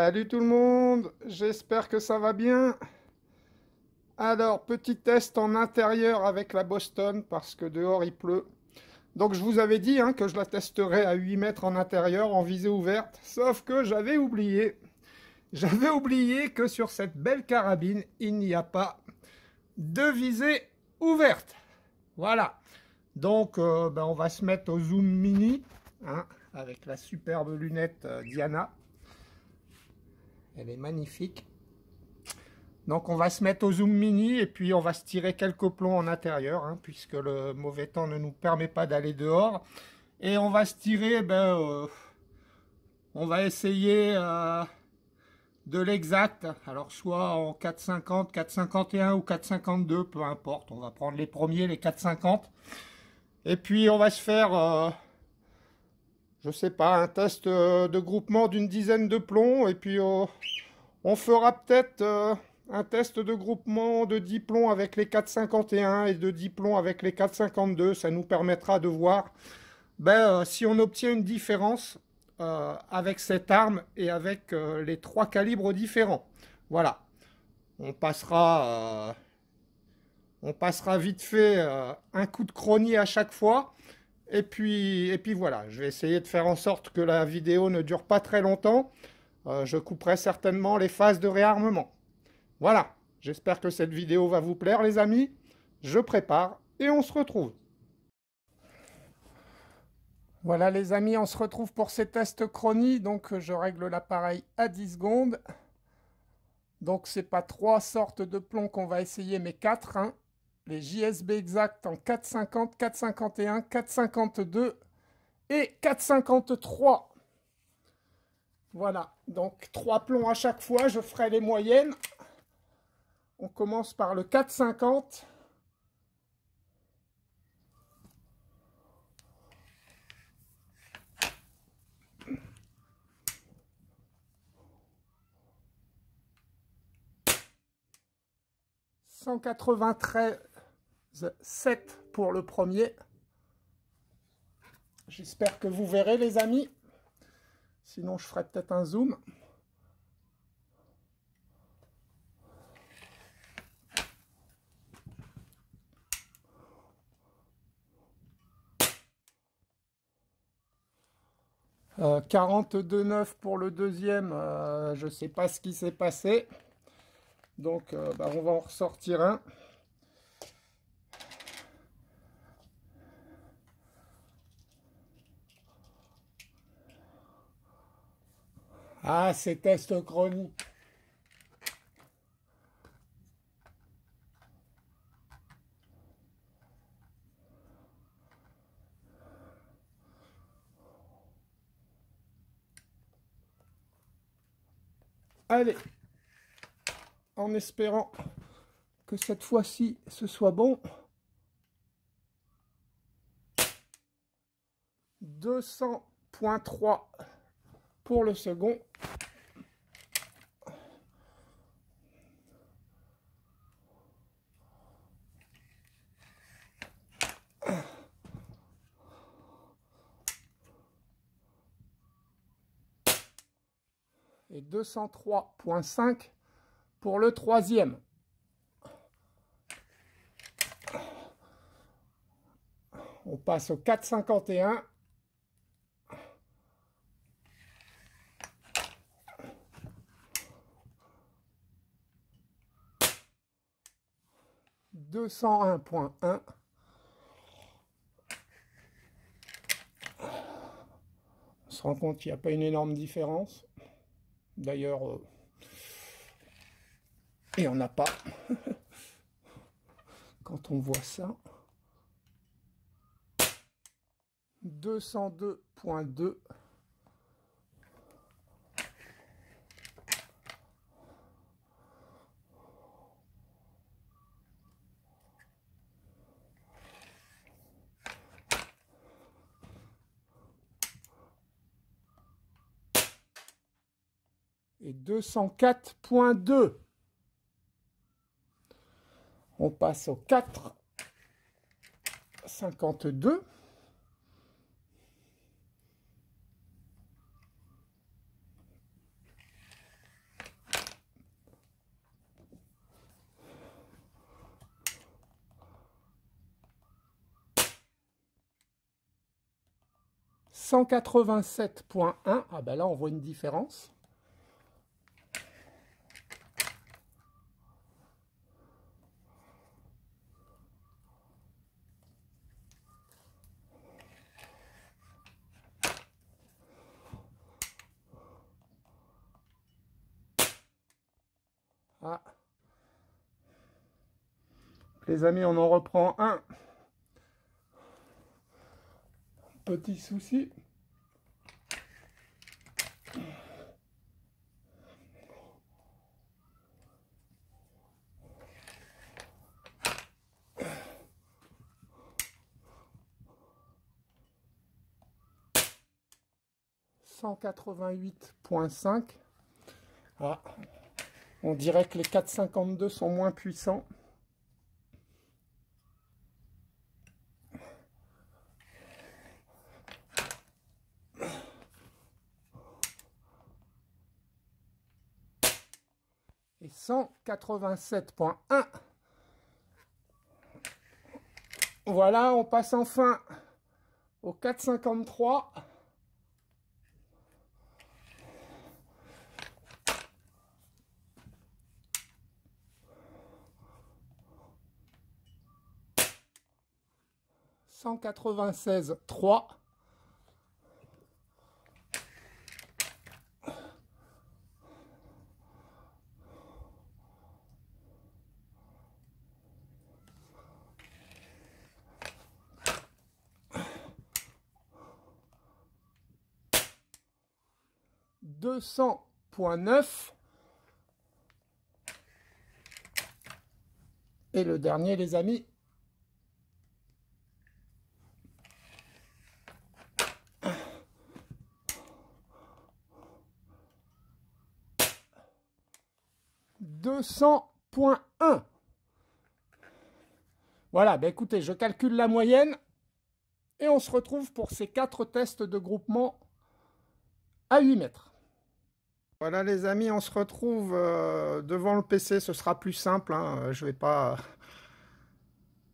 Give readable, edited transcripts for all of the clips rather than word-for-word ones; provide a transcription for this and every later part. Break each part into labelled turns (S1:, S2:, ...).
S1: Salut tout le monde, j'espère que ça va bien. Alors, petit test en intérieur avec la Boston parce que dehors il pleut. Donc je vous avais dit que je la testerais à 8 mètres en intérieur en visée ouverte, sauf que j'avais oublié. J'avais oublié que sur cette belle carabine, il n'y a pas de visée ouverte. Voilà. Donc on va se mettre au zoom mini, avec la superbe lunette Diana. Elle est magnifique. Donc on va se mettre au zoom mini et puis on va se tirer quelques plombs en intérieur, puisque le mauvais temps ne nous permet pas d'aller dehors. Et on va se tirer, on va essayer de l'exact. Alors soit en 4,50, 4,51 ou 4,52, peu importe. On va prendre les premiers, les 4,50. Et puis on va se faire, je sais pas, un test de groupement d'une dizaine de plombs. Et puis on fera peut-être un test de groupement de 10 plombs avec les 4,51 et de 10 plombs avec les 4,52. Ça nous permettra de voir si on obtient une différence avec cette arme et avec les trois calibres différents. Voilà. On passera vite fait un coup de chrony à chaque fois. Et puis voilà, je vais essayer de faire en sorte que la vidéo ne dure pas très longtemps. Je couperai certainement les phases de réarmement. Voilà, j'espère que cette vidéo va vous plaire les amis. Je prépare et on se retrouve. Voilà les amis, on se retrouve pour ces tests chronie. Donc je règle l'appareil à 10 secondes. Donc c'est pas 3 sortes de plombs qu'on va essayer, mais 4. Les JSB exacts en 4,50, 4,51, 4,52 et 4,53. Voilà, donc 3 plombs à chaque fois, je ferai les moyennes. On commence par le 4,50. « 193,7 pour le premier. J'espère que vous verrez les amis. Sinon je ferai peut-être un zoom. « 42,9 pour le deuxième. Je ne sais pas ce qui s'est passé. Donc on va en ressortir un. Ah, ces tests chroniques. Allez, en espérant que cette fois-ci ce soit bon. 200,3 pour le second. Et 203,5 pour le troisième. On passe au 4,51. « 201,1. On se rend compte qu'il n'y a pas une énorme différence. D'ailleurs, il n'y en a pas. Quand on voit ça. 202,2. Et 204,2. On passe au 4,52. 187.1. Ah ben là, on voit une différence. Ah. Les amis, on en reprend un. Petit souci. « 188.5 ». Ah, on dirait que les 4,52 sont moins puissants. Et 187.1. Voilà, on passe enfin au 4,53. « 196.3. » « 200.9. » Et le dernier, les amis. « 200.1. » Voilà, ben écoutez, je calcule la moyenne et on se retrouve pour ces 4 tests de groupement à 8 mètres. Voilà les amis, on se retrouve devant le PC, ce sera plus simple, hein. Je ne vais pas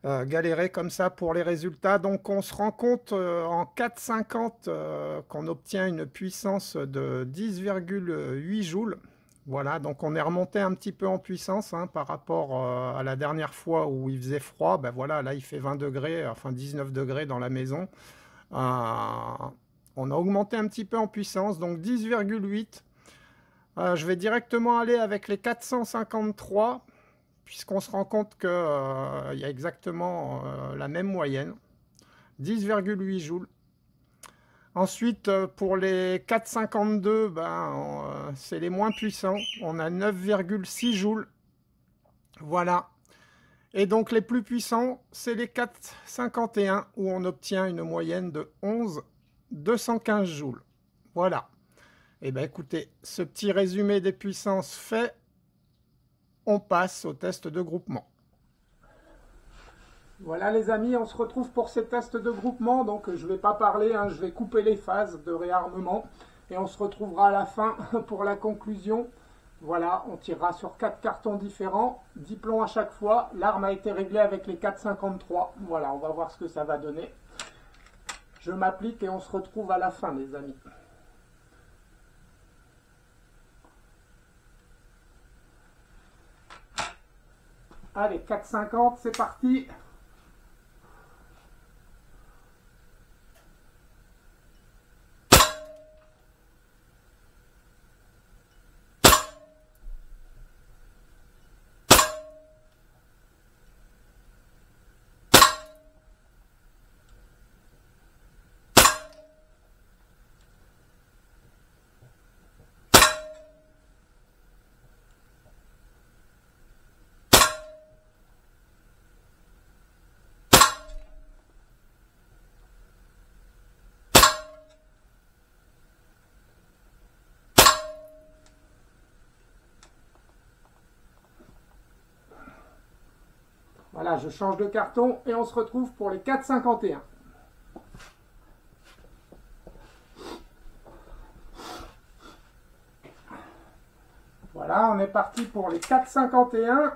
S1: galérer comme ça pour les résultats. Donc on se rend compte en 4,50 qu'on obtient une puissance de 10,8 joules. Voilà, donc on est remonté un petit peu en puissance hein, par rapport à la dernière fois où il faisait froid. Ben voilà, là il fait 20 degrés, enfin 19 degrés dans la maison. On a augmenté un petit peu en puissance, donc 10,8. Je vais directement aller avec les 453, puisqu'on se rend compte qu'il y a exactement la même moyenne. 10,8 joules. Ensuite, pour les 4,52, c'est les moins puissants. On a 9,6 joules. Voilà. Et donc, les plus puissants, c'est les 4,51, où on obtient une moyenne de 11,215 joules. Voilà. Et bien, écoutez, ce petit résumé des puissances fait, on passe au test de groupement. Voilà les amis, on se retrouve pour ces tests de groupement, donc je ne vais pas parler, hein, je vais couper les phases de réarmement et on se retrouvera à la fin pour la conclusion. Voilà, on tirera sur 4 cartons différents, 10 plombs à chaque fois. L'arme a été réglée avec les 4,53. Voilà, on va voir ce que ça va donner. Je m'applique et on se retrouve à la fin les amis. Allez, 4,50, c'est parti. Voilà, je change de carton et on se retrouve pour les 4,51. Voilà, on est parti pour les 4,51.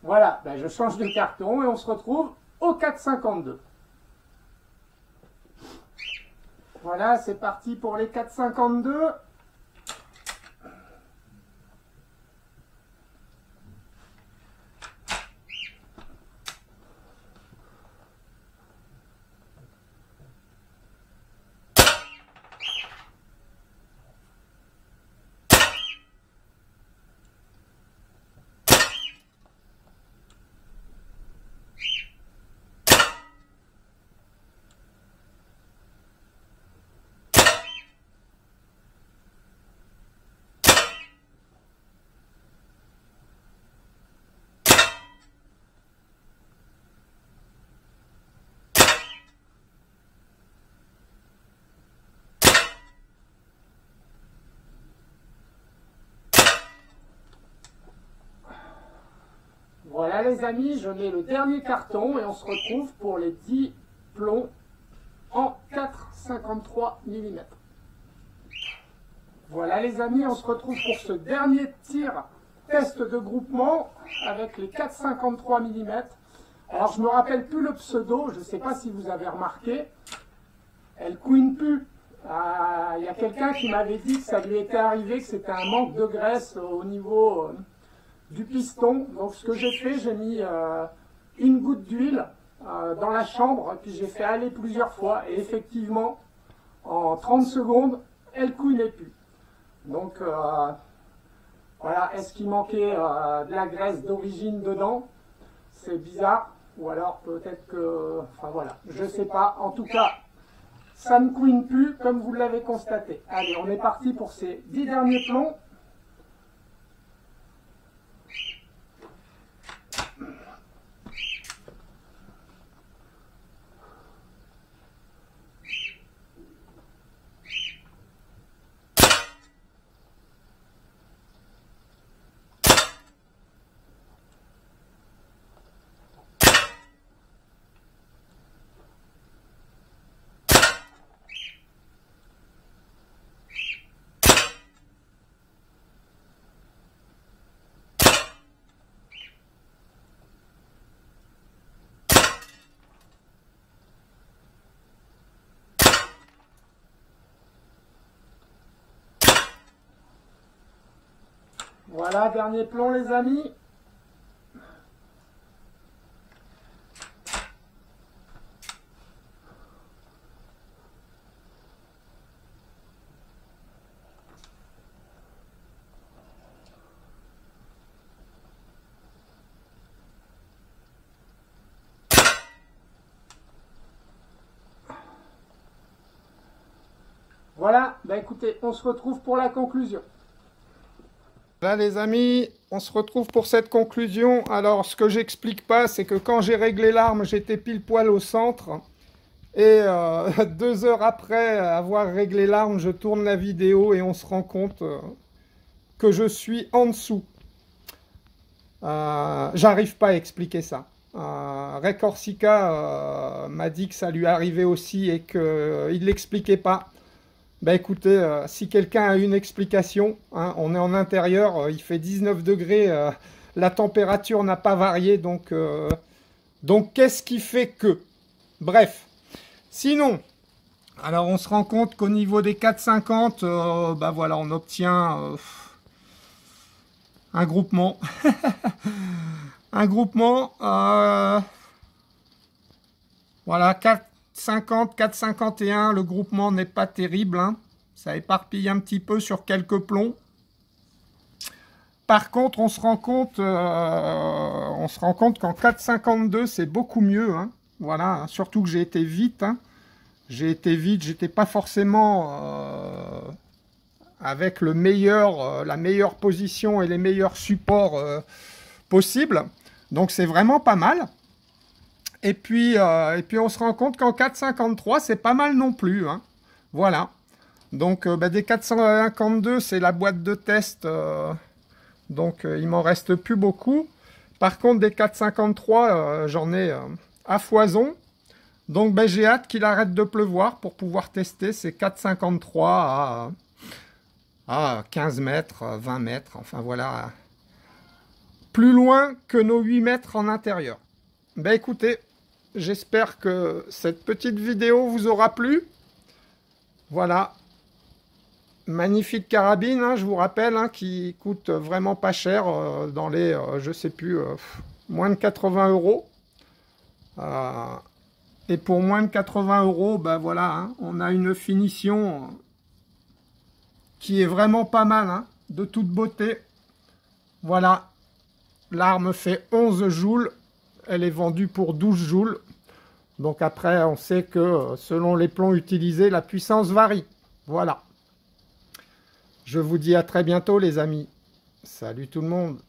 S1: Voilà, ben je change de carton et on se retrouve au 4,52. Voilà, c'est parti pour les 4,52. Voilà les amis, je mets le dernier carton et on se retrouve pour les 10 plombs en 4,53 mm. Voilà les amis, on se retrouve pour ce dernier tir test de groupement avec les 4,53 mm. Alors je ne me rappelle plus le pseudo, je ne sais pas si vous avez remarqué, elle couine plus. Il y a quelqu'un qui m'avait dit que ça lui était arrivé, que c'était un manque de graisse au niveau du piston. Donc ce que j'ai fait, j'ai mis une goutte d'huile dans la chambre, puis j'ai fait aller plusieurs fois, et effectivement, en 30 secondes, elle couinait plus. Donc voilà, est-ce qu'il manquait de la graisse d'origine dedans? C'est bizarre, ou alors peut-être que... Enfin voilà, je sais pas. En tout cas, ça ne couine plus, comme vous l'avez constaté. Allez, on est parti pour ces 10 derniers plombs. Voilà, dernier plomb les amis. Voilà, bah écoutez, on se retrouve pour la conclusion. Là les amis, on se retrouve pour cette conclusion. Alors ce que j'explique pas, c'est que quand j'ai réglé l'arme, j'étais pile poil au centre. Et 2 heures après avoir réglé l'arme, je tourne la vidéo et on se rend compte que je suis en dessous. J'arrive pas à expliquer ça. Ray Corsica m'a dit que ça lui arrivait aussi et qu'il ne l'expliquait pas. Ben écoutez, si quelqu'un a une explication, hein, on est en intérieur, il fait 19 degrés, la température n'a pas varié, donc qu'est-ce qui fait que? Bref, sinon, alors on se rend compte qu'au niveau des 4,50, ben voilà, on obtient un groupement. Un groupement, voilà, 4,50, 4,51, le groupement n'est pas terrible, hein. Ça éparpille un petit peu sur quelques plombs. Par contre, on se rend compte qu'en 4,52, c'est beaucoup mieux, hein. Voilà, surtout que j'ai été vite, hein. J'ai été vite, j'étais pas forcément avec le meilleur, la meilleure position et les meilleurs supports possibles. Donc c'est vraiment pas mal. Et puis on se rend compte qu'en 4,53, c'est pas mal non plus, hein. Voilà. Donc des 452, c'est la boîte de test. Donc il m'en reste plus beaucoup. Par contre, des 4,53, j'en ai à foison. Donc j'ai hâte qu'il arrête de pleuvoir pour pouvoir tester ces 4,53 à 15 mètres, 20 mètres. Enfin voilà. plus loin que nos 8 mètres en intérieur. Ben écoutez, j'espère que cette petite vidéo vous aura plu. Voilà. Magnifique carabine, hein, je vous rappelle, hein, qui coûte vraiment pas cher, dans les, je sais plus, moins de 80 euros. Et pour moins de 80 euros, ben voilà, hein, on a une finition qui est vraiment pas mal, hein, de toute beauté. Voilà, l'arme fait 11 joules, elle est vendue pour 12 joules. Donc après, on sait que selon les plombs utilisés, la puissance varie. Voilà. Je vous dis à très bientôt les amis. Salut tout le monde.